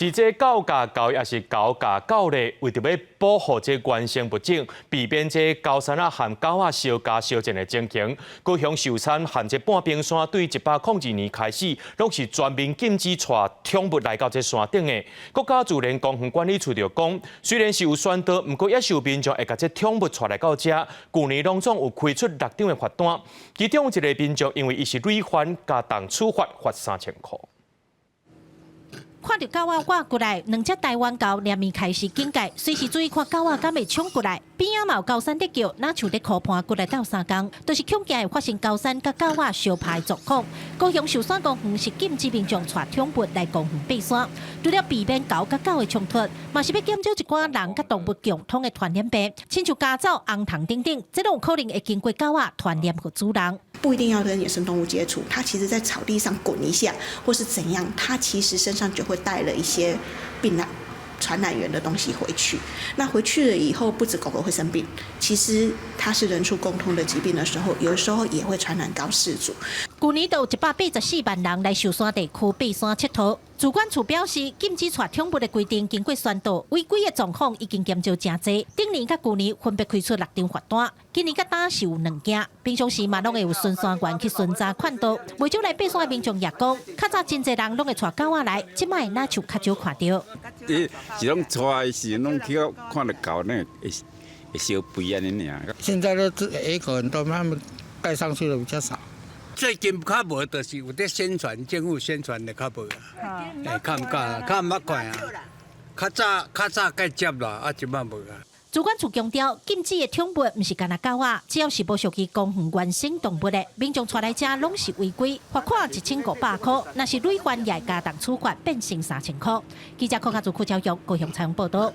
是这高价狗也是高价狗类，为着要保护这原生物种，避免这高山和狗相加相战的情形，高雄寿山和这半冰山对102年开始，拢是全面禁止带宠物来到这山顶的。国家自然公园管理处就讲，虽然是有宣导，不过也是有民众会把这宠物带来到这。去年拢总有开出6张的罚单，其中一个民众因为伊是累犯，加重处罚，罚3000块。 看到狗仔赶过来，2只台湾狗连面开始警戒，随时注意看狗仔敢会冲过来。边仔嘛有高山在叫，哪像在靠盘过来斗3工，都是恐惊会发生高山甲狗仔相拍的状况。高雄寿山公园是禁止民众带宠物来公园爬山，除了避免狗甲狗的冲突，嘛是要减少一寡人甲动物共通的传染病，亲像家走、红糖等等，这都有可能会经过狗仔传染给主人。 不一定要跟野生动物接触，它其实在草地上滚一下，或是怎样，它其实身上就会带了一些传染源的东西回去。那回去了以后，不止狗狗会生病，其实它是人畜共通的疾病的时候，有时候也会传染到饲主。去年都有184万人来寿山地区爬山佚佗。主管处表示，禁止带宠物的规定经过宣导，违规的状况已经减少真多。顶年甲去年分别开出6张罚单，今年甲单是有2件。平常时嘛，拢会有巡山员去巡查看到。未少来爬山的民众也讲，较早真侪人拢会带狗仔来，即摆哪像较少看到。是拢带时拢去看到狗那会小肥安尼尔。现在的野狗很多，他们带上去的比较少。 最近较无，就是有在宣传，政府宣传的较无啊，较唔敢，较唔捌看啊。较早该接啦，啊，即摆无啊。主管处强调，禁止的宠物唔是干那狗仔，只要是无属于公园原生动物的，民众带来遮拢是违规，罚款1500块，若是累犯也会加重处罚，变成3000块。记者柯家族区教育高雄采访报道。